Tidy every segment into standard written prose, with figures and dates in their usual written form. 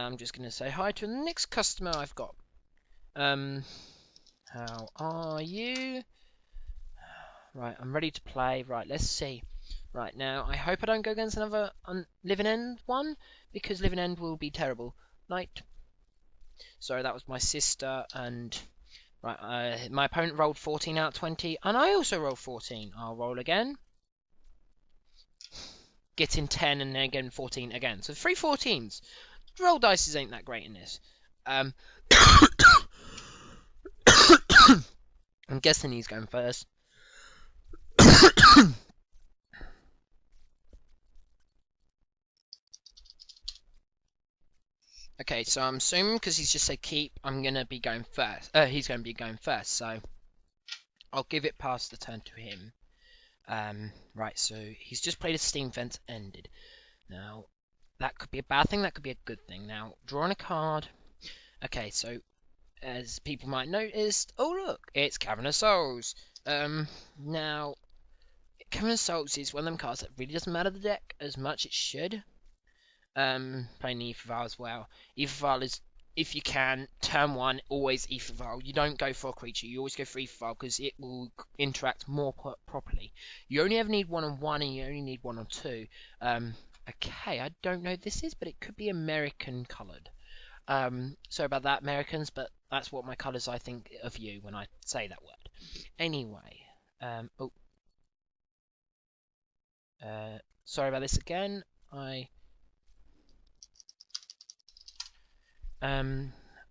I'm just going to say hi to the next customer I've got. How are you? Right, I'm ready to play. Right, let's see. Right, now, I hope I don't go against another Living End one, because Living End will be terrible. Night. Sorry, that was my sister, and... Right, my opponent rolled 14 out of 20, and I also rolled 14. I'll roll again. Getting 10, and then again 14 again. So 3 14s. Roll dice ain't that great in this. I'm guessing he's going first. Okay, so I'm assuming because he's just said keep, I'm gonna be going first. He's gonna be going first, so I'll give it past the turn to him. Right, so he's just played a steam fence ended. Now, that could be a bad thing, that could be a good thing. Now, drawing a card. Okay, so as people might notice, oh look, it's Cavern of Souls. Now, Cavern of Souls is one of them cards that really doesn't matter the deck as much it should. Playing Ether Vial as well. Ether Vial is, if you can, turn 1, always Ether Vial. You don't go for a creature, you always go for Ether Vial because it will interact more properly. You only ever need 1 on 1 and you only need 1 on 2. Okay, I don't know what this is, but it could be American coloured. Sorry about that, Americans, but that's what my colours I think of you when I say that word. Anyway, sorry about this again.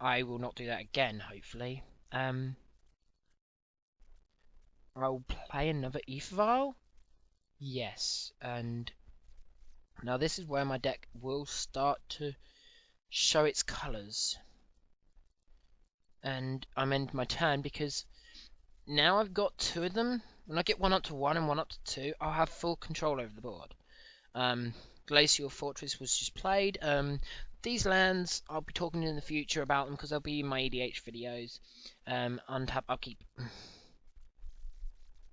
I will not do that again, hopefully. I'll play another Ether Vial. Yes, and now this is where my deck will start to show its colours. And I'm ending my turn because now I've got 2 of them. When I get 1 up to 1 and 1 up to 2, I'll have full control over the board. Glacial Fortress was just played. These lands, I'll be talking in the future about them because they'll be in my EDH videos. Untap upkeep.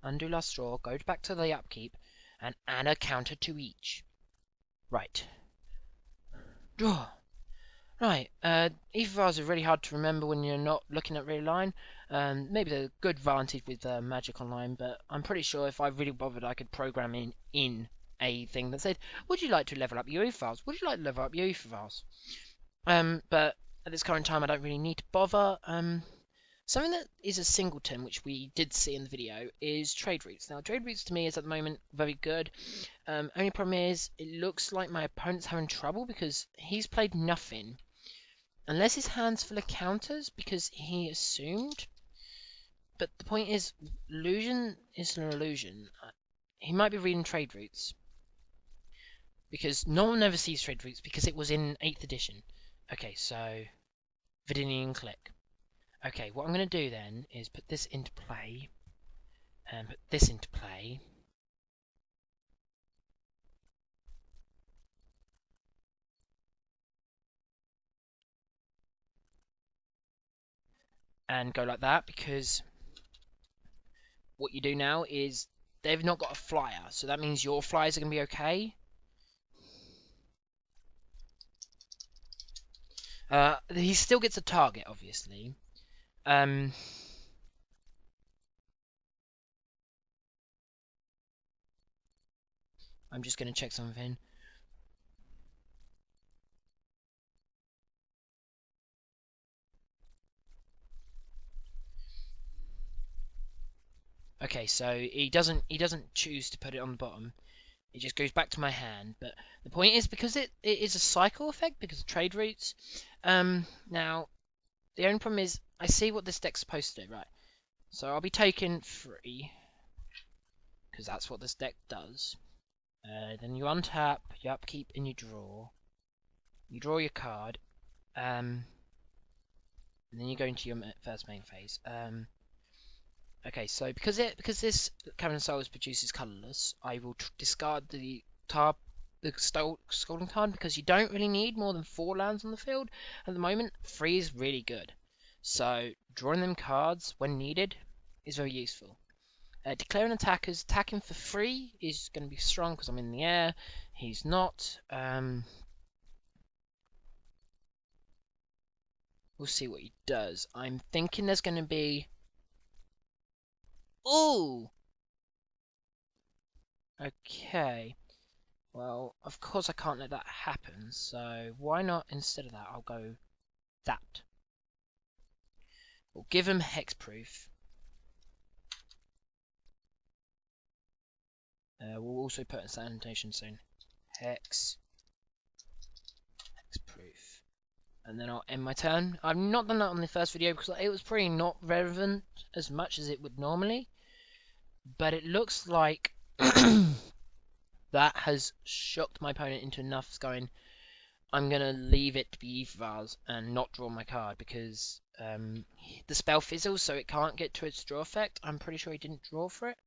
Undo last draw, go back to the upkeep, and add a counter to each. Right. Draw. Right, Ether Vials are really hard to remember when you're not looking at real line. Maybe they're a good advantage with Magic Online, but I'm pretty sure if I really bothered I could program in a thing that said, would you like to level up your Ether Vials? Would you like to level up your Ether Vials? But at this current time I don't really need to bother. Something that is a singleton, which we did see in the video, is Trade Routes. Now, Trade Routes to me is at the moment very good. Only problem is, it looks like my opponent's having trouble because he's played nothing. Unless his hand's full of counters, because he assumed. But the point is, illusion is an illusion. He might be reading Trade Routes. Because no one ever sees Trade Routes, because it was in 8th edition. Okay, so Vidinian Click. Okay, what I'm going to do then is put this into play, and put this into play. And go like that, because what you do now is they've not got a flyer, so that means your flyers are going to be okay. He still gets a target, obviously. I'm just going to check something. Okay, so he doesn't choose to put it on the bottom. It just goes back to my hand. But the point is, because it is a cycle effect because of Trade Routes. Now the only problem is I see what this deck's supposed to do, right? So I'll be taking 3 because that's what this deck does. Then you untap, you upkeep, and you draw. You draw your card, and then you go into your first main phase. Okay, so because this Cavern of Souls produces colourless, I will discard the Scalding card because you don't really need more than 4 lands on the field at the moment. 3 is really good, so drawing them cards when needed is very useful. Declaring attackers, attacking for 3 is going to be strong because I'm in the air. He's not. We'll see what he does. I'm thinking there's going to be... Ooh! Okay. Well, of course I can't let that happen, so why not instead of that I'll go that. We'll give him hexproof. We'll also put in sanitation soon. Hexproof. And then I'll end my turn. I've not done that on the first video because it was pretty not relevant as much as it would normally. But it looks like that has shocked my opponent into enough going, I'm going to leave it to be Vase and not draw my card because the spell fizzles so it can't get to its draw effect. I'm pretty sure he didn't draw for it.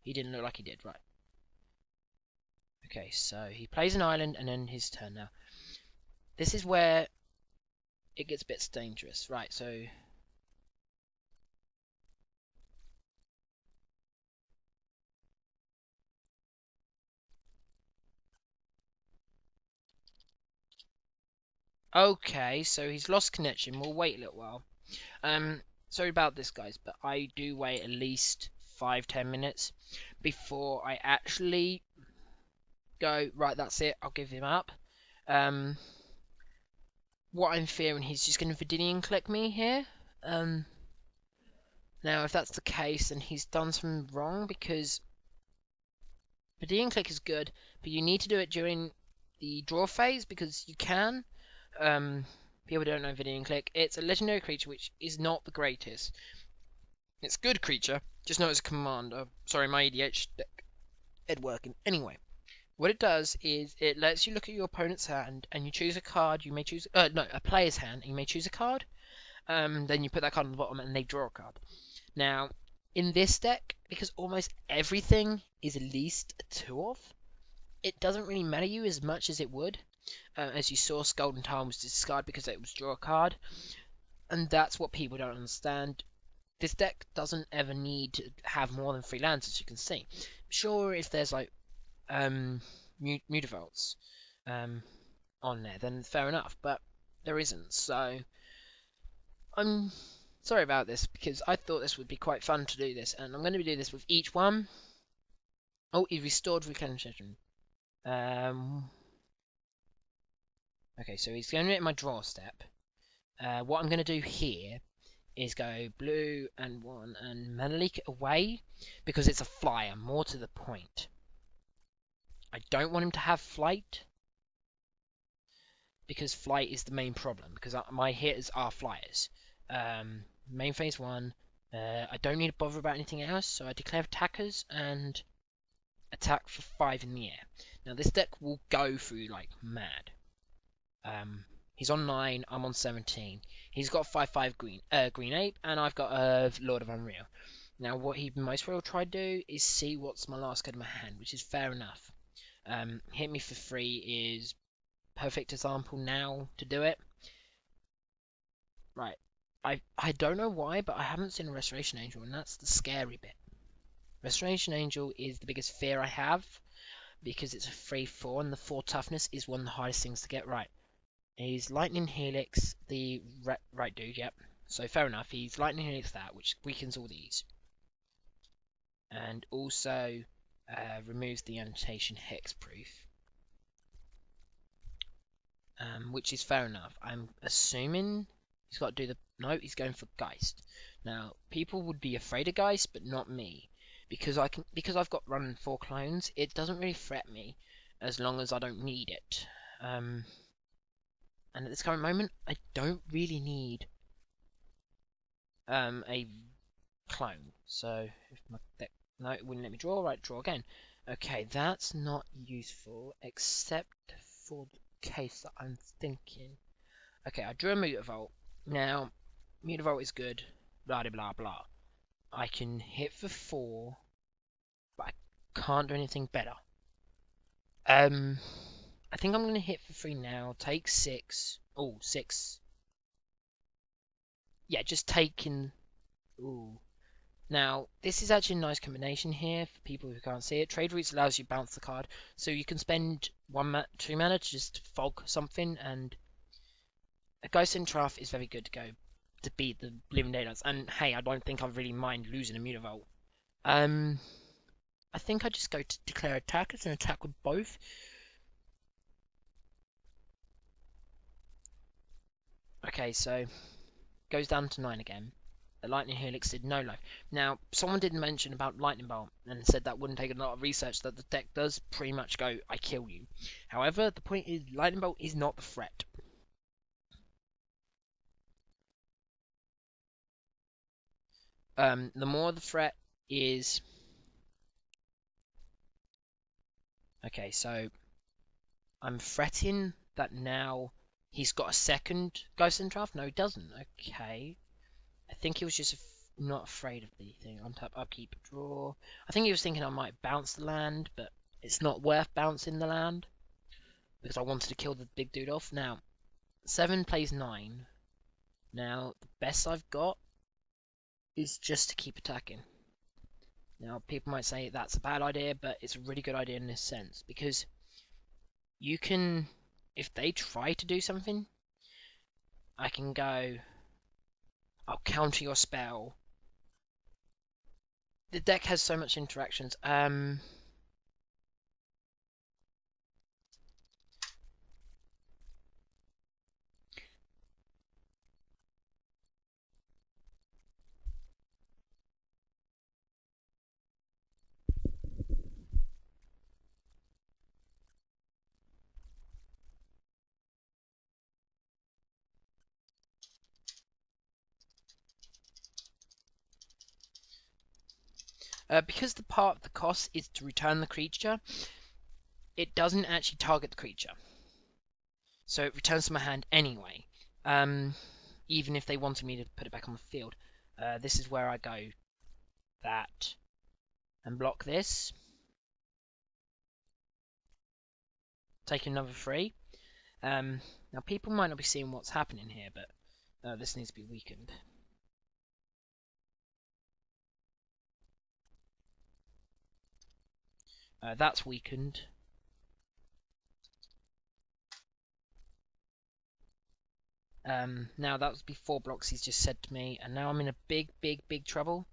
He didn't look like he did, right. Okay, so he plays an island and then his turn now. This is where it gets a bit dangerous. Right, so... Okay, so he's lost connection. We'll wait a little while. Sorry about this, guys, but I do wait at least 5-10 minutes before I actually go, right, that's it, I'll give him up. What I'm fearing, he's just going to Vidinian click me here. Now, if that's the case, then he's done something wrong, because Vidinian click is good, but you need to do it during the draw phase, because you can. People don't know Vidinian click. It's a legendary creature, which is not the greatest. It's a good creature, just not as a commander. Sorry, my EDH deck ain't working. Anyway, what it does is it lets you look at your opponent's hand, and you choose a card. You may choose a player's hand. And you may choose a card. Then you put that card on the bottom, and they draw a card. Now, in this deck, because almost everything is at least a 2-of, it doesn't really matter you as much as it would. As you saw, Golden Time was discarded because it was draw a card, and that's what people don't understand. This deck doesn't ever need to have more than 3 lands, as you can see. Sure, if there's like Mutavaults on there, then fair enough, but there isn't. So I'm sorry about this because I thought this would be quite fun to do this, and I'm going to do this with each one. Oh, he restored Reclamation. Okay, so he's going to hit my draw step. What I'm going to do here is go blue and 1 and Manalik away because it's a flyer, more to the point. I don't want him to have flight because flight is the main problem because my hitters are flyers. Main phase 1, I don't need to bother about anything else, so I declare attackers and attack for 5 in the air. Now this deck will go through like mad. He's on 9, I'm on 17. He's got 5/5 green ape, and I've got a Lord of Unreal. Now what he most probably will try to do is see what's my last card in my hand, which is fair enough. Hit me for 3 is perfect example now to do it. Right, I don't know why, but I haven't seen a Restoration Angel, and that's the scary bit. Restoration Angel is the biggest fear I have, because it's a 3/4, and the 4 toughness is one of the hardest things to get right. He's Lightning Helix, the right dude, yep. So fair enough, he's Lightning Helix that, which weakens all these. And also removes the annotation hexproof. Which is fair enough. I'm assuming he's got to do the... No, he's going for Geist. Now, people would be afraid of Geist, but not me. Because I've got running 4 clones, it doesn't really threat me as long as I don't need it. And at this current moment, I don't really need a clone. So, if my deck... No, it wouldn't let me draw. Right, draw again. Okay, that's not useful, except for the case that I'm thinking. Okay, I drew a Mutavault. Now, Mutavault is good. Blah, blah, blah. I can hit for 4, but I can't do anything better. I think I'm going to hit for 3 now, take 6. Oh, 6. Yeah, just taking... Ooh. Now, this is actually a nice combination here for people who can't see it. Trade Routes allows you to bounce the card, so you can spend 2 mana to just fog something and A Ghost in Trough is very good to go to beat the Living Daylights. And hey, I don't think I really mind losing a Mutavault. I think I just go to declare attackers and attack with both. Okay, so goes down to 9 again. The Lightning Helix did no life. Now, someone did mention about Lightning Bolt and said that wouldn't take a lot of research, that the deck does pretty much go, I kill you. However, the point is, Lightning Bolt is not the threat. The more the threat is... Okay, so I'm fretting that now he's got a second Ghost in Draft. No, he doesn't. Okay. I think he was just not afraid of the thing. Untap, upkeep, draw. I think he was thinking I might bounce the land, but it's not worth bouncing the land because I wanted to kill the big dude off. Now, 7 plays 9. Now, the best I've got is just to keep attacking. Now, people might say that's a bad idea, but it's a really good idea in this sense because you can, if they try to do something, I can go, I'll counter your spell. The deck has so much interactions. Because the part of the cost is to return the creature, it doesn't actually target the creature. So it returns to my hand anyway. Even if they wanted me to put it back on the field. This is where I go that and block this. Take another 3. Now people might not be seeing what's happening here, but this needs to be weakened. That's weakened. Now that was before blocks he's just said to me, and now I'm in a big trouble.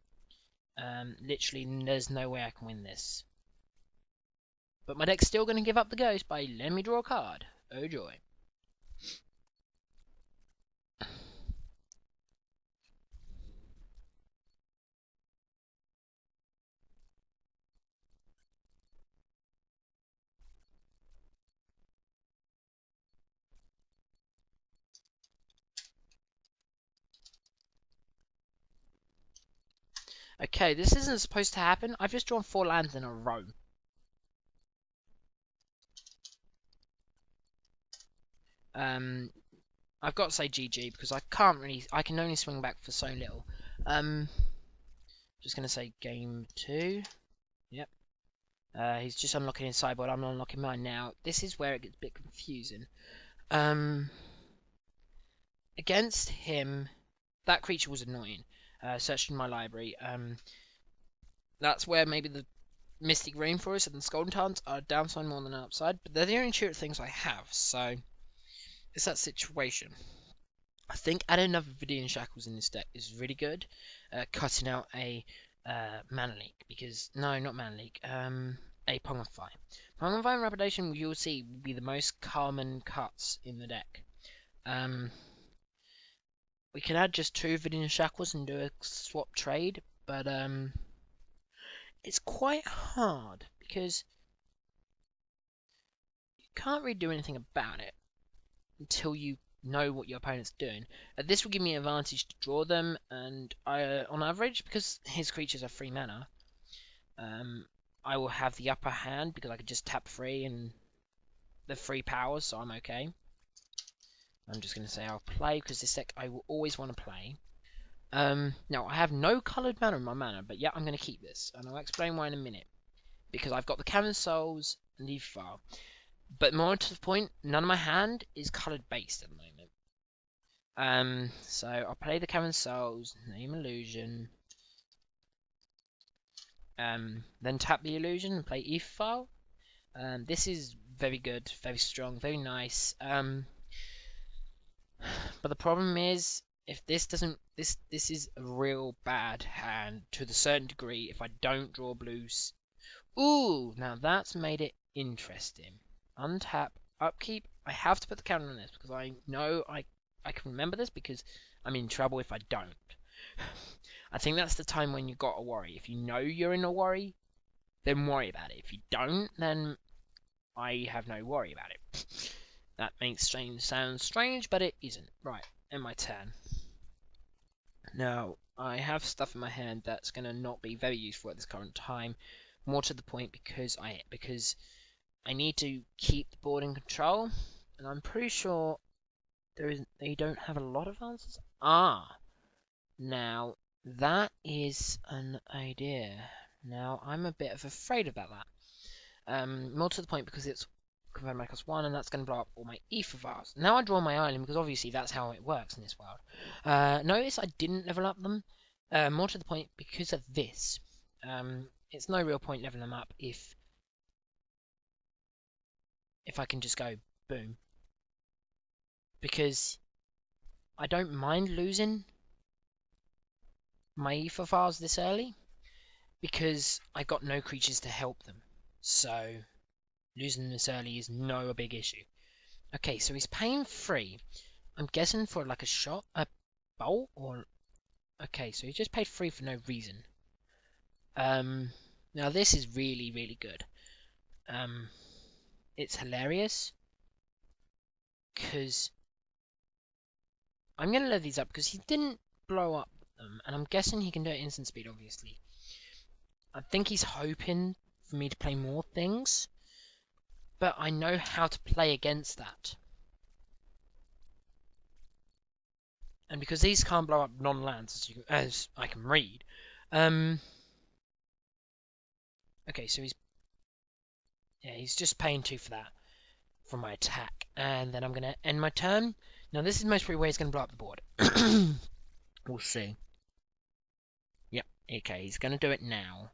Literally, there's no way I can win this. But my deck's still going to give up the ghost by letting me draw a card. Oh joy. Okay, this isn't supposed to happen. I've just drawn 4 lands in a row. I've got to say GG because I can only swing back for so little. Just gonna say game 2. Yep. He's just unlocking his sideboard. I'm unlocking mine now. This is where it gets a bit confusing. Against him, that creature was annoying. Searching my library. That's where maybe the Mystic Rainforest and the Golden Tarns are downside more than upside, but they're the only two things I have, so it's that situation. I think adding another Vidian Shackles in this deck is really good. Cutting out a Mana Leak, because, no, not Mana Leak, a Pongify. Pongify and Rapidation, you'll see, will be the most common cuts in the deck. We can add just 2 Vidian Shackles and do a swap trade, but it's quite hard because you can't really do anything about it until you know what your opponent's doing. This will give me an advantage to draw them, and on average, because his creatures are 3 mana, I will have the upper hand because I could just tap 3 and the 3 powers, so I'm okay. I'm just going to say I'll play because this deck I will always want to play. Now, I have no coloured mana in my mana, but yeah, I'm going to keep this, and I'll explain why in a minute. Because I've got the Cavern Souls and the Far. But more to the point, none of my hand is coloured based at the moment. So I'll play the Cavern Souls, name Illusion, then tap the Illusion and play Ether. This is very good, very strong, very nice. But the problem is, if this doesn't, this is a real bad hand to the certain degree. If I don't draw blues, ooh, now that's made it interesting. Untap, upkeep. I have to put the counter on this because I know I can remember this because I'm in trouble if I don't. I think that's the time when you gotta worry. If you know you're in a worry, then worry about it. If you don't, then I have no worry about it. That makes sound strange, but it isn't. Right, end my turn. Now, I have stuff in my hand that's going to not be very useful at this current time. More to the point, because I need to keep the board in control, and I'm pretty sure they don't have a lot of answers. Now that is an idea. Now I'm a bit of afraid about that. More to the point, because it's convert my cost 1, and that's going to blow up all my ether vials. Now I draw my island, because obviously that's how it works in this world. Notice I didn't level up them. More to the point, because of this. It's no real point leveling them up if I can just go boom. Because I don't mind losing my ether vials this early, because I got no creatures to help them. So losing this early is no a big issue. Okay, so he's paying 3. I'm guessing for like a bolt, or okay, so he just paid 3 for no reason. Now this is really good. It's hilarious because I'm gonna load these up because he didn't blow up them, and I'm guessing he can do it instant speed. Obviously, I think he's hoping for me to play more things, but I know how to play against that. And because these can't blow up non-lands, as I can read, okay, so he's just paying 2 for that from my attack, and then I'm gonna end my turn. Now this is most probably where he's gonna blow up the board. We'll see. Yep, okay, he's gonna do it now,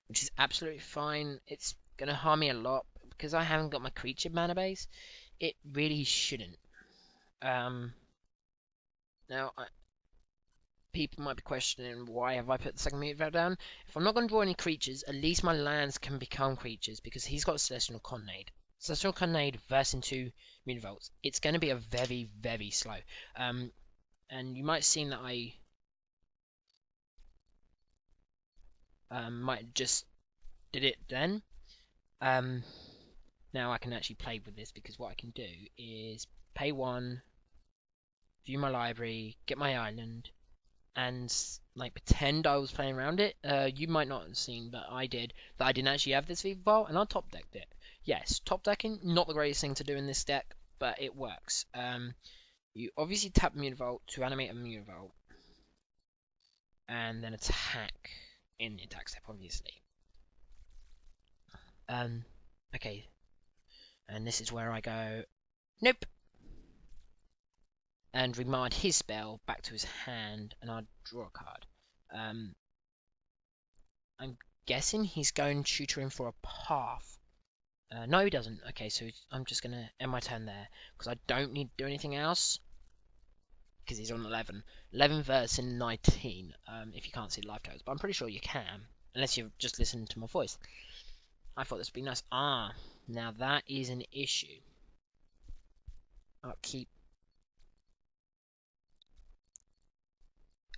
which is absolutely fine. It's gonna harm me a lot because I haven't got my creature mana base. It really shouldn't. Now, people might be questioning, why have I put the second meter down? If I'm not going to draw any creatures, at least my lands can become creatures, because he's got a Celestial Colonnade. Celestial Colonnade versus into Mutavaults. It's going to be a very slow. And you might have seen that I might just did it then. Now I can actually play with this, because what I can do is pay 1, view my library, get my island, and like pretend I was playing around it. You might not have seen, but I did, that I didn't actually have this Viva, and I top decked it. Yes, top decking, not the greatest thing to do in this deck, but it works. You obviously tap Mutavault to animate a Mutavault, and then attack in the attack step, obviously. Okay, and this is where I go, nope, and remind his spell back to his hand, and I'd draw a card. I'm guessing he's going to shoot her in for a path. No, he doesn't. Okay, so I'm just going to end my turn there, because I don't need to do anything else, because he's on 11. 11 versus 19, if you can't see live totals, but I'm pretty sure you can, unless you've just listened to my voice. I thought this would be nice. Now that is an issue. Upkeep.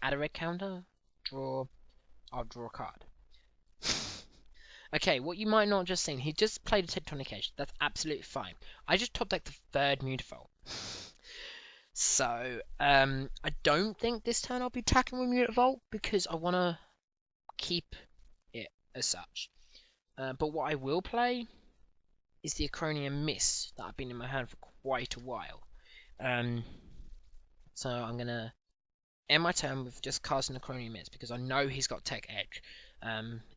Add a red counter. Draw. I'll draw a card. Okay, what you might not have just seen, he just played a Tectonic Edge. That's absolutely fine. I just top decked the 3rd Mutavault. So, I don't think this turn I'll be attacking with Mutavault, because I want to keep it as such. But what I will play is the Acronian Miss that I've been in my hand for quite a while. So I'm going to end my turn with just casting Acronian Miss, because I know he's got Tech Edge.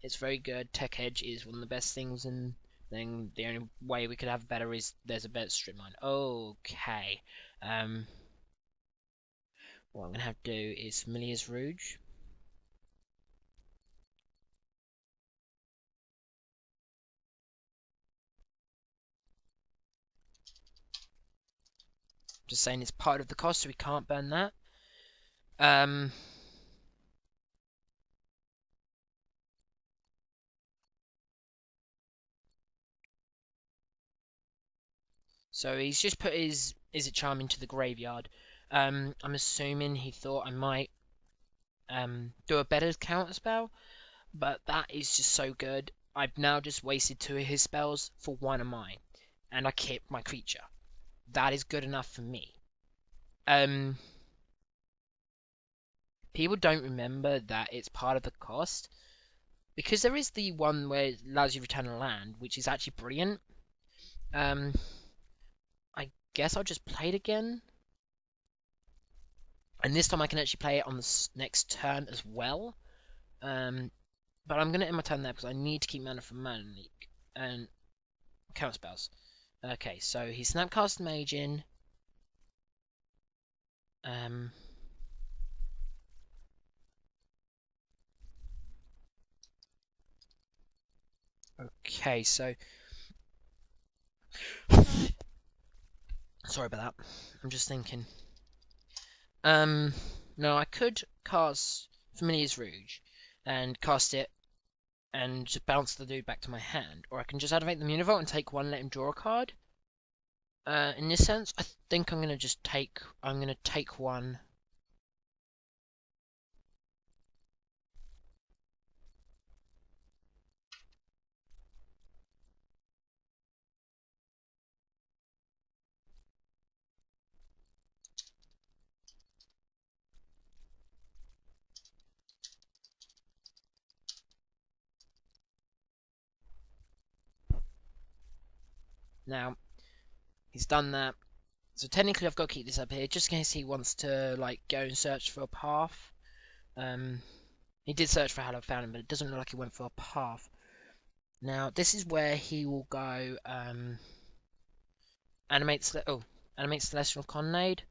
It's very good. Tech Edge is one of the best things, and then the only way we could have better is there's a better strip mine. Okay. What I'm going to have to do is Familiar's Rouge. Just saying it's part of the cost, so we can't burn that. So he's just put his Is It Charm into the graveyard. I'm assuming he thought I might do a better counter spell, but that is just so good. I've now just wasted 2 of his spells for 1 of mine, and I kept my creature. That is good enough for me. People don't remember that it's part of the cost, because there is the one where it allows you to return a land, which is actually brilliant. I guess I'll just play it again. And this time I can actually play it on the next turn as well. But I'm going to end my turn there because I need to keep mana from Mana Leak and counter spells. Okay, so he Snapcast Mage in. Okay, so sorry about that. I'm just thinking. No, I could cast Familiar's Rouge and cast it and just bounce the dude back to my hand, or I can just activate the Univolt and take 1, let him draw a card. In this sense, I think I'm gonna take 1. Now, he's done that. So technically I've got to keep this up here, just in case he wants to, like, go and search for a path. He did search for Hallowed Fountain, but it doesn't look like he went for a path. Now, this is where he will go, Animate Celestial Colonnade,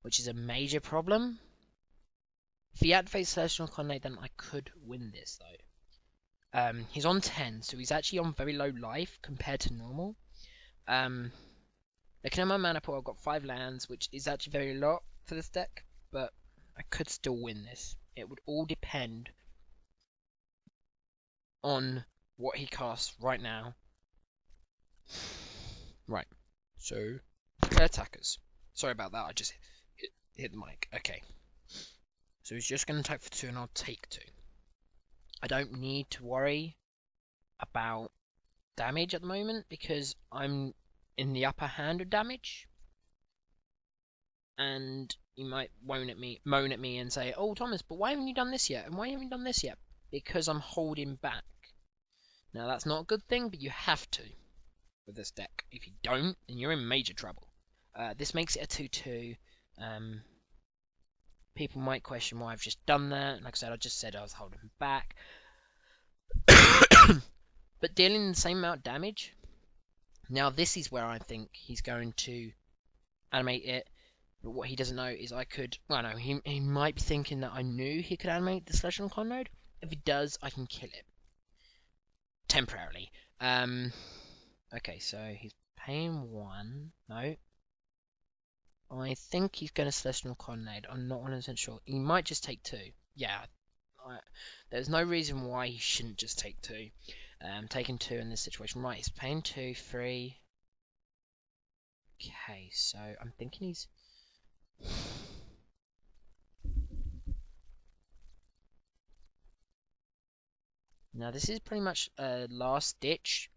which is a major problem. If he activates Celestial Colonnade, then I could win this, though. He's on 10, so he's actually on very low life compared to normal. Looking at my mana pool, I've got 5 lands, which is actually very lot for this deck, but I could still win this. It would all depend on what he casts right now. Right, so attackers. Sorry about that, I just hit the mic. Okay, so he's just going to attack for 2 and I'll take 2. I don't need to worry about damage at the moment because I'm in the upper hand of damage. And you might moan at me and say, "Oh, Thomas, but why haven't you done this yet? And why haven't you done this yet?" Because I'm holding back. Now that's not a good thing, but you have to with this deck. If you don't, then you're in major trouble. This makes it a 2/2. People might question why I've just done that. Like I said, I just said I was holding back. But dealing the same amount of damage. Now this is where I think he's going to animate it. But what he doesn't know is I could... Well, no, he might be thinking that I knew he could animate the Celestial Colonnade. If he does, I can kill it. Temporarily. Okay, so he's paying 1. No. I think he's going to Celestial Colonnade. I'm not 100% sure. He might just take 2. Yeah. There's no reason why he shouldn't just take 2. Taking 2 in this situation. Right, he's paying 2, 3. Okay, so I'm thinking he's... Now this is pretty much a last ditch.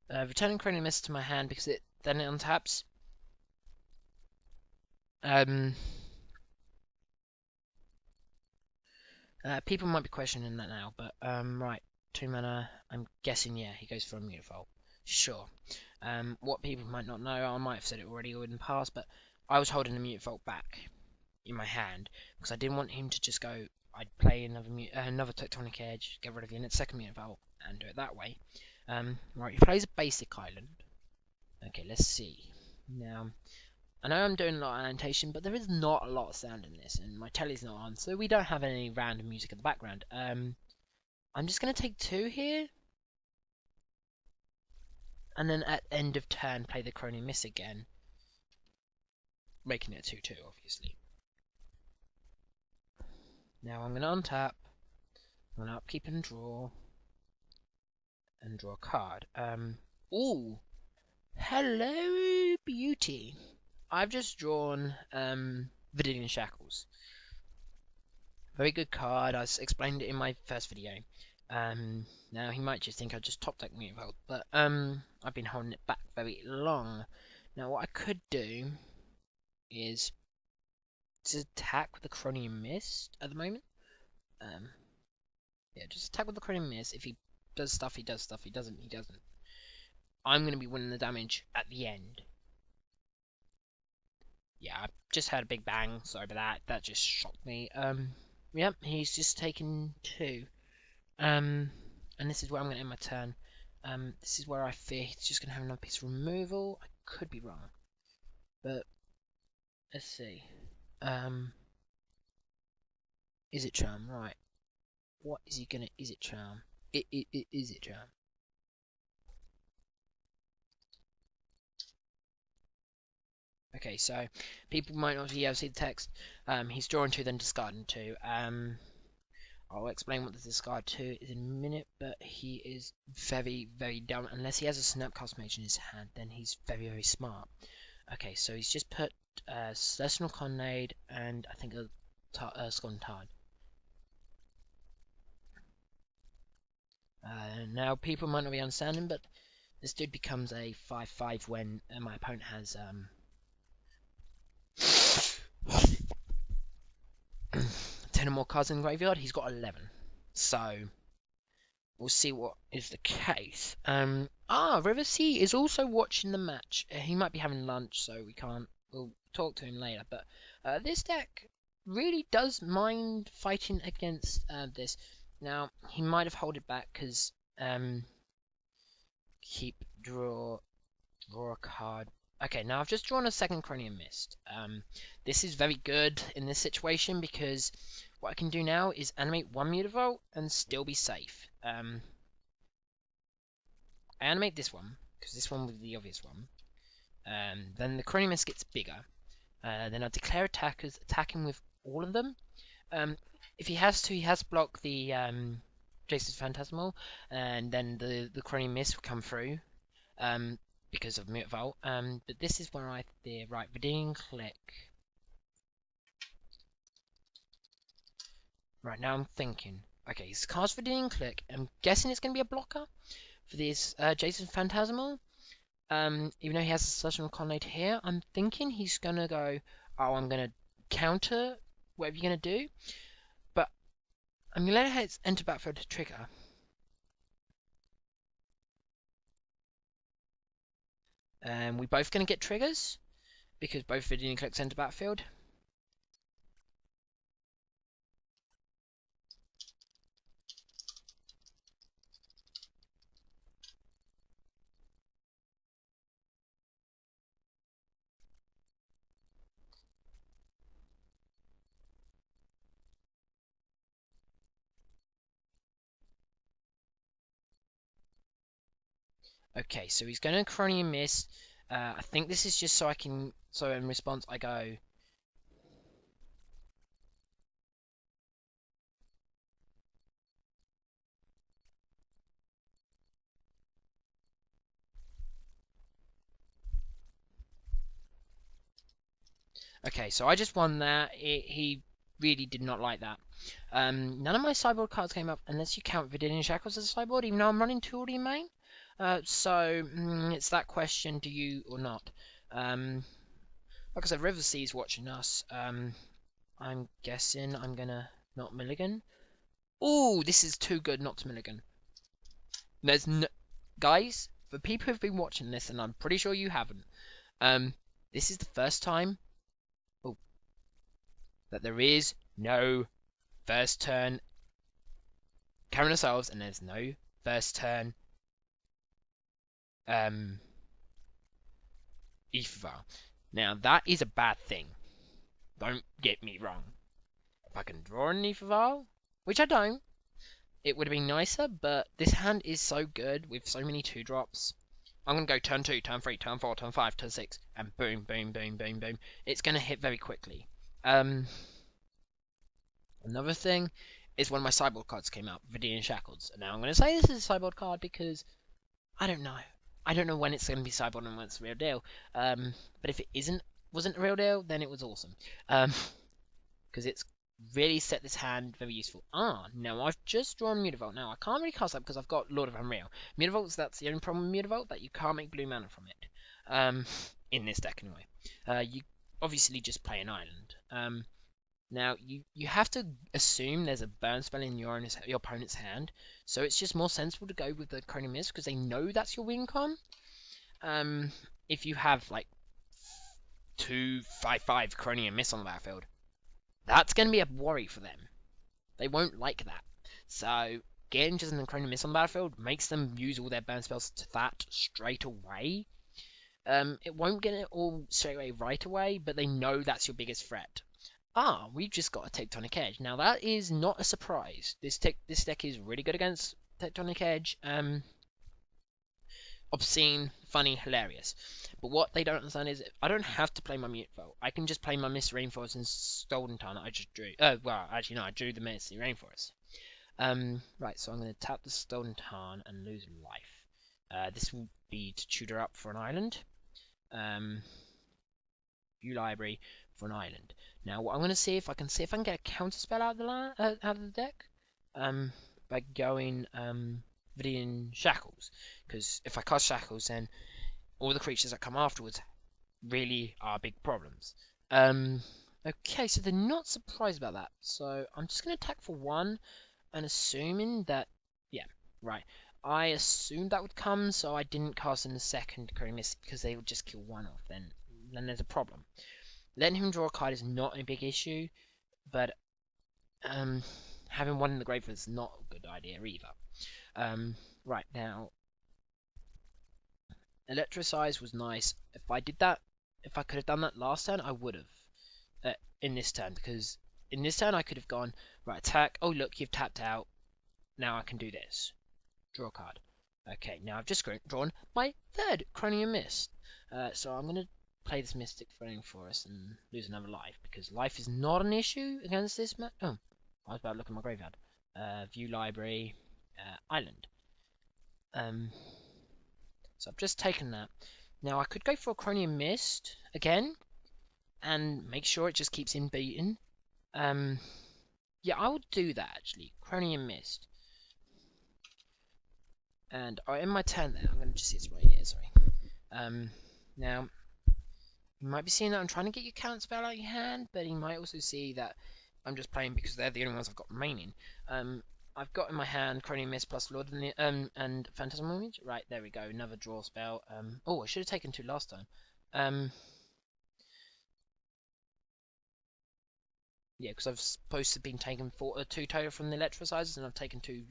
Returning Cranium Mist to my hand because then it untaps. People might be questioning that now, but right, 2 mana. I'm guessing, yeah, he goes for a Mutavault. Sure. What people might not know, I might have said it already in the past, but I was holding a Mutavault back in my hand because I didn't want him to just go. I'd play another Tectonic Edge, get rid of the second Mutavault, and do it that way. Right, he plays a basic island. Okay, let's see. Now, I know I'm doing a lot of annotation, but there is not a lot of sound in this, and my telly's not on, so we don't have any random music in the background. I'm just going to take 2 here, and then at end of turn play the Crony Miss again, making it 2-2, obviously. Now I'm going to untap, I'm going to upkeep and draw a card. Ooh, hello, beauty. I've just drawn Vidinian Shackles. Very good card. I explained it in my first video. Now he might just think I just top deck Mutavault, but I've been holding it back very long. Now what I could do is to attack with the Chromium Mist at the moment. Yeah, just attack with the Chromium Mist. If he does stuff, he does stuff. He doesn't, he doesn't. I'm going to be winning the damage at the end. Yeah, I just had a big bang. Sorry about that. That just shocked me. Yep, he's just taken 2. And this is where I'm going to end my turn. This is where I fear he's just going to have another piece of removal. I could be wrong. But, let's see. Is it Charm? Right. What is he going to... Is it Charm? Is it Charm? Okay, so people might not be able to see the text. He's drawing 2, then discarding 2. I'll explain what the discard 2 is in a minute, but he is very, very dumb. Unless he has a Snapcast Mage in his hand, then he's very, very smart. Okay, so he's just put Celestial Colonnade and I think a Scotland Tard. Now, people might not be understanding, but this dude becomes a 5/5 when my opponent has 10 or more cards in the graveyard. He's got 11. So, we'll see what is the case. River C is also watching the match. He might be having lunch, so we'll talk to him later. But this deck really does mind fighting against this. Now, he might have held it back because draw a card. Okay, now I've just drawn a second Chromium Mist. This is very good in this situation because what I can do now is animate 1 Mutavault and still be safe. I animate this one, because this one was the obvious one. Then the Chromium Mist gets bigger. Then I declare attackers, attacking with all of them. If he has to, he has to block the Jason's Phantasmal, and then the Chromium Mist will come through. Because of Mutavault. But this is where I fear. Right, Vidinian Click. Right, now I'm thinking. Okay, he's cast Vidinian Click. I'm guessing it's going to be a blocker for this Jason's Phantasmal. Even though he has a Celestial Colonnade here, I'm thinking he's going to go, oh, I'm going to counter whatever you're going to do. But I'm going to let it enter battlefield to trigger. We're both going to get triggers because both Vidinian Clicks enter battlefield. Okay, so he's going to Chromium Mist. I think this is just so I can... So in response I go... Okay, so I just won that. He really did not like that. None of my sideboard cards came up unless you count Vidinian Shackles as a sideboard, even though I'm running 2 already in main. It's that question, do you or not? Like I said, River C is watching us. I'm guessing I'm gonna not Milligan. Ooh, this is too good not to Milligan. There's no... Guys, for people who've been watching this, and I'm pretty sure you haven't, this is the first time that there is no first turn Cameron ourselves, and there's no first turn Ether. Now that is a bad thing. Don't get me wrong. If I can draw an Ether, which I don't, it would have been nicer, but this hand is so good with so many 2-drops. I'm going to go turn 2, turn 3, turn 4, turn 5, turn 6, and boom, boom, boom, boom, boom. It's going to hit very quickly. Another thing is one of my sideboard cards came out, Vidian Shackles. Now I'm going to say this is a sideboard card because I don't know. I don't know when it's going to be sideboard and when it's a real deal. But if it wasn't a real deal, then it was awesome. Because it's really set this hand very useful. Now I've just drawn Mutavault. Now I can't really cast that because I've got Lord of Unreal. Mutavault's that's the only problem with Mutavault, that you can't make blue mana from it. In this deck anyway. You obviously just play an island. Now you have to assume there's a burn spell in your opponent's hand, so it's just more sensible to go with the Chrono Mist because they know that's your win con. If you have like 2/5/5 Chrono Mist on the battlefield, that's going to be a worry for them. They won't like that. So getting just a Chrono Mist on the battlefield makes them use all their burn spells to that straight away. It won't get it all straight away right away, but they know that's your biggest threat. We've just got a Tectonic Edge. Now that is not a surprise. This deck is really good against Tectonic Edge. Obscene, funny, hilarious. But what they don't understand is I don't have to play my Mutavault. I can just play my Misty Rainforest and Stolen Tarn that I just drew. Well, actually no, I drew the Misty Rainforest. Right, so I'm going to tap the Stolen Tarn and lose life. This will be to tutor up for an island. View library for an island. Now, what I'm going to see if I can get a counter spell out of the deck, by going Vidian Shackles, because if I cast Shackles, then all the creatures that come afterwards really are big problems. Okay, so they're not surprised about that, so I'm just going to attack for 1, and assuming that, yeah, right. I assumed that would come, so I didn't cast in the second Chrono Mist because they would just kill 1 off. Then there's a problem. Letting him draw a card is not a big issue, but having 1 in the grave is not a good idea either. Right, now, Electricize was nice. If I could have done that last turn, I would have. In this turn, because in this turn I could have gone, right, attack, oh look, you've tapped out, now I can do this. Draw a card. Okay, now I've just drawn my 3rd Chrono Mist. So I'm going to play this Mystic Rainforest and lose another life, because life is not an issue against this map. Oh, I was about to look at my graveyard. View library, island. So I've just taken that. Now I could go for a Chrono Mist again, and make sure it just keeps him beaten. Yeah, I would do that actually. Chrono Mist. And in my turn there, I'm going to just see it's right here, sorry. Now, you might be seeing that I'm trying to get your counter spell out of your hand, but you might also see that I'm just playing because they're the only ones I've got remaining. I've got in my hand Chrono Mist plus Lord and Phantasmal Image. Right, there we go, another draw spell. Oh, I should have taken 2 last time. Yeah, because I've supposed to have been taking 2 total from the Electricizers, and I've taken 2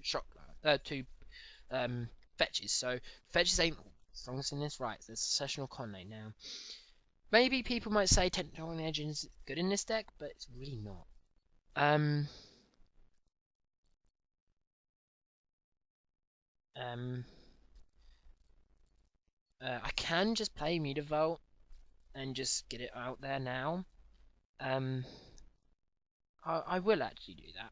fetches. So fetches ain't strongest in this. Right, there's Sessional Conley now. Maybe people might say Tectonic Edge is good in this deck, but it's really not. I can just play Mutavault and just get it out there now. I will actually do that.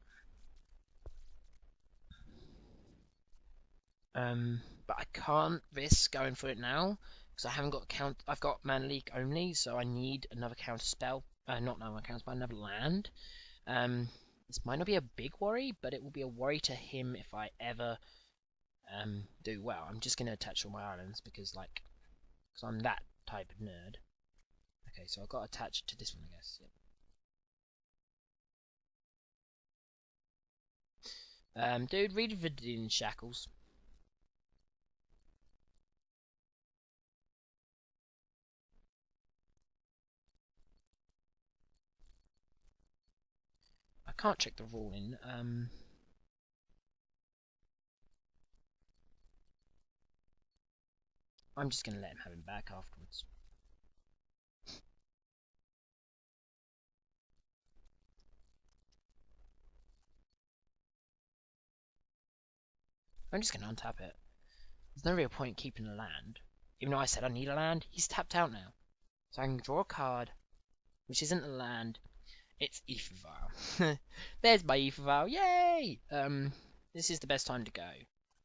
But I can't risk going for it now because I haven't got I've got Mana Leak only, so I need another counter spell. Not another counter spell, another land. This might not be a big worry, but it will be a worry to him if I ever do well. I'm just going to attach all my islands because I'm that type of nerd. Okay, so I've got to attach it to this one, I guess. Yep. Dude, read Vidian Shackles. I can't check the ruling. I'm just going to let him have him back afterwards. I'm just going to untap it. There's no real point keeping the land. Even though I said I need a land, he's tapped out now. So I can draw a card, which isn't a land. It's Ether Vial. There's my Ether Vial. Yay! This is the best time to go.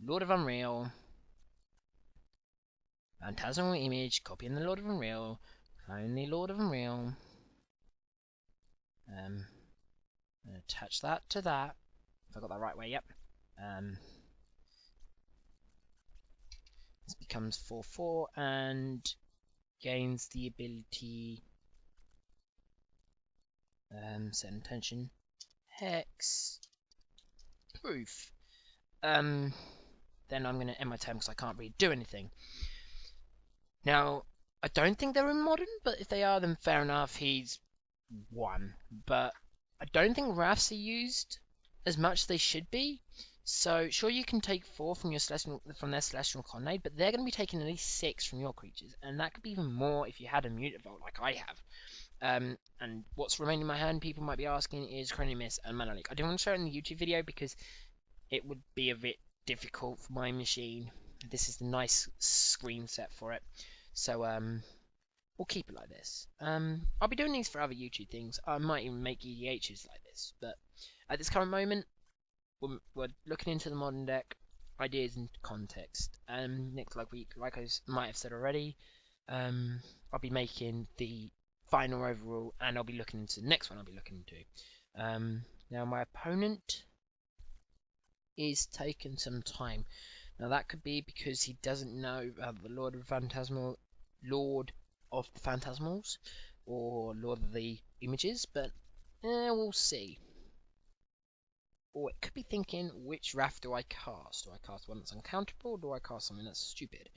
Lord of Unreal. Phantasmal image. Copying the Lord of Unreal. Clone the Lord of Unreal. Attach that to that. If I got that right way, yep. This becomes 4/4 and gains the ability. Set intention. Hex. Proof. Then I'm going to end my turn because I can't really do anything. Now, I don't think they're in modern, but if they are, then fair enough. He's 1. But I don't think wraths are used as much as they should be. So sure, you can take 4 from their celestial colonnade, but they're going to be taking at least 6 from your creatures, and that could be even more if you had a Mutavault like I have. And what's remaining in my hand, people might be asking, is Chronomis and Mana Leak. I didn't want to show it in the YouTube video because it would be a bit difficult for my machine. This is the nice screen set for it. So we'll keep it like this. I'll be doing these for other YouTube things. I might even make EDHs like this, but at this current moment, we're looking into the modern deck, ideas and context. Next, like I might have said already, I'll be making the final overall, and I'll be looking into the next one. I'll be looking into. Now my opponent is taking some time. Now that could be because he doesn't know the Lord of the Phantasmals, or Lord of the Images, but we'll see. Or it could be thinking, which Wrath do I cast? Do I cast one that's uncounterable, or do I cast something that's stupid?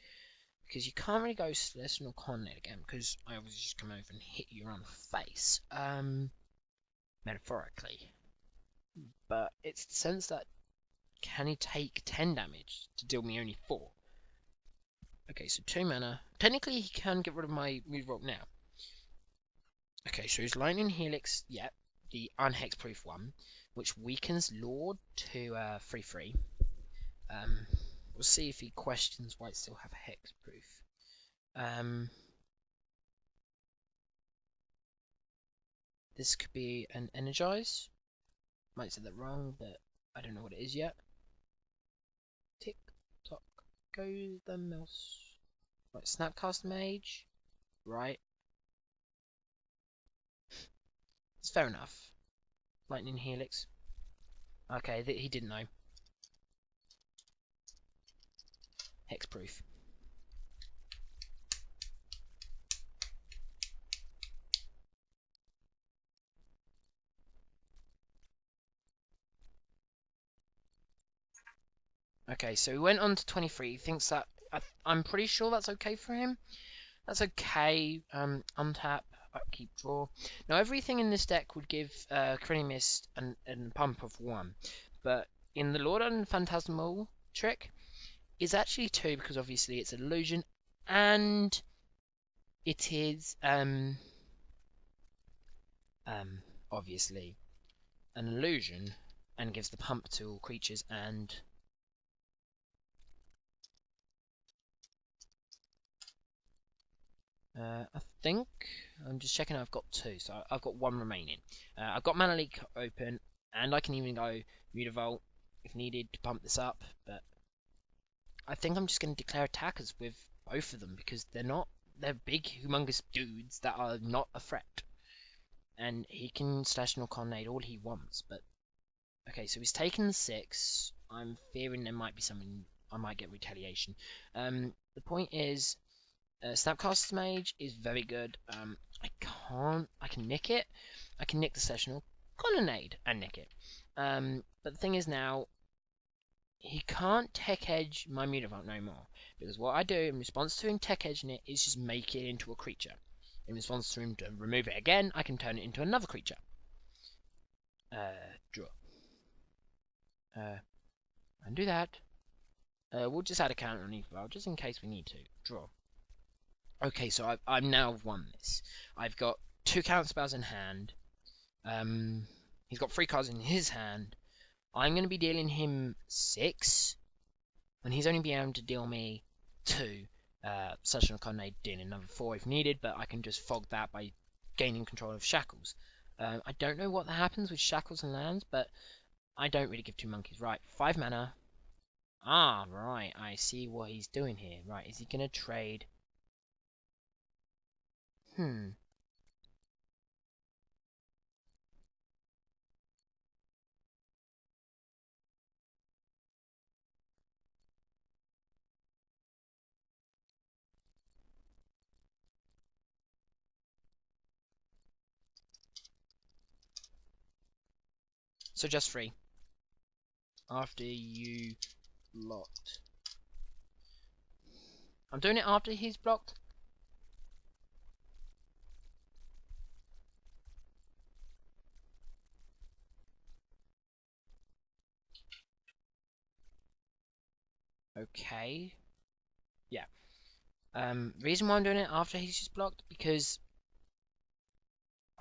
Because you can't really go Celestial Colonnade again, because I obviously just come over and hit you around the face. Metaphorically. But it's the sense that, can he take 10 damage to deal me only 4? Okay, so 2 mana. Technically, he can get rid of my Mutavault now. Okay, so his Lightning Helix, yep, the unhexproof one, which weakens Lord to 3/3. We'll see if he questions why it still have hexproof. This could be an Energize. Might say that wrong, but I don't know what it is yet. Tick tock goes the mouse. Right, Snapcast Mage. Right. It's fair enough. Lightning Helix. Okay, he didn't know. Hexproof. Okay, so he went on to 23. He thinks that I'm pretty sure that's okay for him. That's okay. Untap, upkeep, draw. Now everything in this deck would give Cranium Mist and pump of 1, but in the Lord and Phantasmal trick, is actually 2 because obviously it's an illusion, and it is obviously an illusion and gives the pump to all creatures. And I think I'm just checking. I've got 2, so I've got 1 remaining. I've got Mana Leak open, and I can even go Mutavault if needed to pump this up, but I think I'm just going to declare attackers with both of them because they're big, humongous dudes that are not a threat. And he can Celestial Colonnade all he wants, but okay, so he's taken 6. I'm fearing there might be something, I might get retaliation. The point is, Snapcast Mage is very good. I can nick it. I can nick the Celestial Colonnade and nick it. But the thing is now, he can't tech edge my Mutavault no more, because what I do in response to him tech edging it is just make it into a creature. In response to him to remove it again, I can turn it into another creature. Draw. Undo that. We'll just add a counter on Ether Vial, just in case we need to. Draw. Okay, so I've now won this. I've got 2 counter spells in hand. He's got 3 cards in his hand. I'm going to be dealing him 6. and he's only been able to deal me 2. Session of Cognate dealing another 4 if needed, but I can just fog that by gaining control of Shackles. I don't know what happens with Shackles and lands, but I don't really give 2 monkeys. Right, 5 mana. Ah, right, I see what he's doing here. Right, is he going to trade? So just 3. After you blocked. I'm doing it after he's blocked. Okay. Yeah. Reason why I'm doing it after he's just blocked, because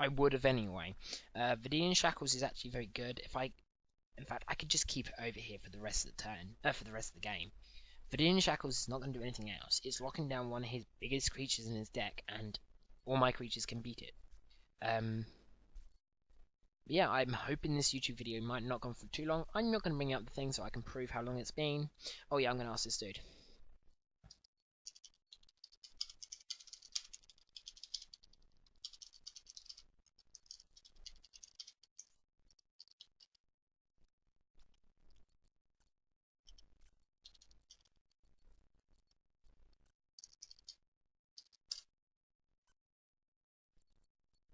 I would have anyway. Vidian Shackles is actually very good. In fact, I could just keep it over here for the rest of the turn, for the rest of the game. Vidian Shackles is not going to do anything else. It's locking down one of his biggest creatures in his deck, and all my creatures can beat it. Yeah, I'm hoping this YouTube video might not go on for too long. I'm not going to bring up the thing so I can prove how long it's been. Oh yeah, I'm going to ask this dude.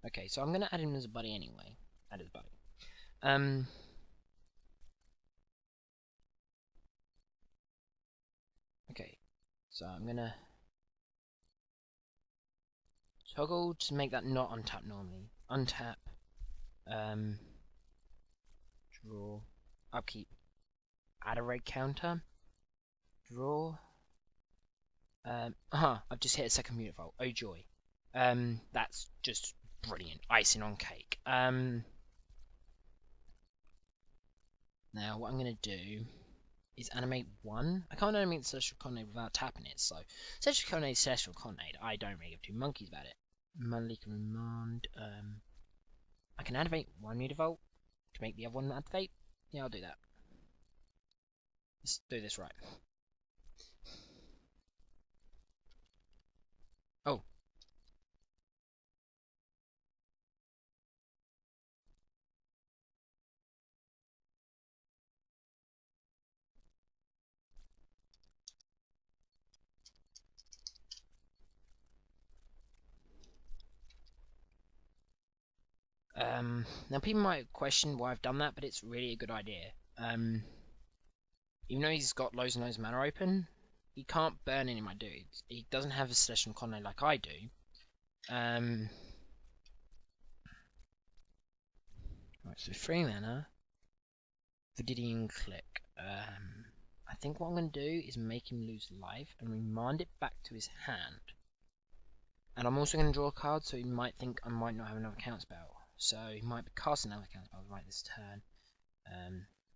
Okay, so I'm going to add him as a buddy anyway. Add as a buddy. Okay, so I'm going to toggle to make that not untap normally. Untap. Draw. Upkeep. Add a red counter. Draw. I've just hit a second Mutant Vault. Oh joy. That's just brilliant. Icing on cake. Now what I'm gonna do is animate 1. I can't animate the Celestial Cognate without tapping it, so Celestial Cognate, Celestial Cognate. I don't really give 2 monkeys about it. Monthly command. I can activate 1 Mutant Vault to make the other one activate. Yeah, I'll do that. Let's do this right. Oh. Now people might question why I've done that, but it's really a good idea. Even though he's got loads and loads of mana open, he can't burn any of my dudes. He doesn't have a Celestial Cognate like I do. Right, so 3 mana. Vididian Click. I think what I'm going to do is make him lose life and remand it back to his hand. And I'm also going to draw a card, so he might think I might not have another counterspell. So he might be casting another counterspell right this turn.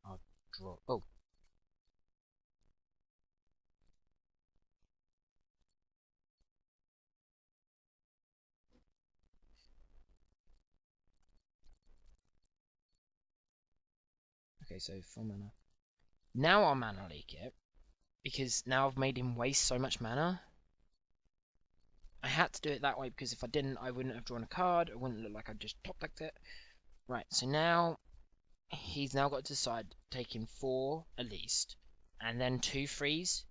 I'll draw. Oh. Okay, so 4 mana. Now I'll mana leak it, because now I've made him waste so much mana. I had to do it that way because if I didn't, I wouldn't have drawn a card. It wouldn't look like I just top decked it. Right, so now he's now got to decide taking 4 at least, and then 2 frees.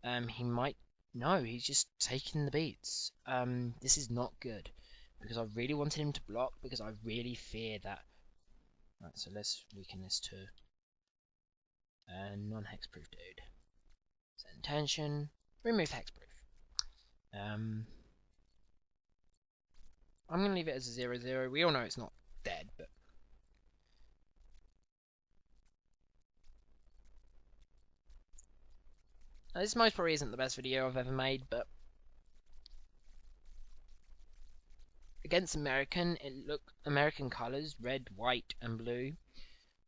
He might no, he's just taking the beats. This is not good because I really wanted him to block because I really fear that. Right, so let's weaken this to non-hexproof dude. Set intention, remove hexproof. I'm gonna leave it as a 0/0. We all know it's not dead, but this most probably isn't the best video I've ever made, but against American, American colors, red, white, and blue.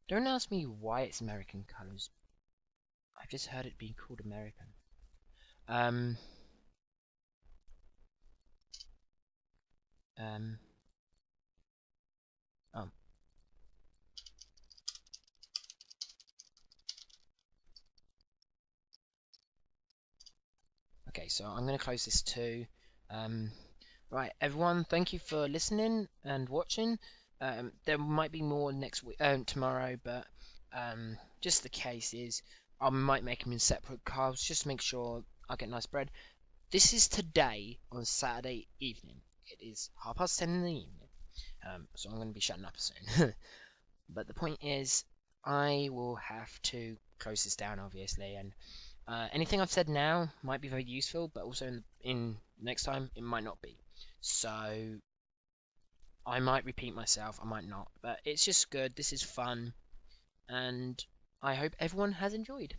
Don't ask me why it's American colors. I've just heard it being called American. Um, um, oh, okay, so I'm going to close this too. Um, right, everyone, thank you for listening and watching. There might be more next week, tomorrow, but just the case is I might make them in separate carbs just to make sure I get nice bread. This is today on Saturday evening. It is 10:30 in the evening, so I'm going to be shutting up soon. But the point is, I will have to close this down, obviously, and anything I've said now might be very useful, but also in next time it might not be. So I might repeat myself, I might not, but it's just good. This is fun, and I hope everyone has enjoyed.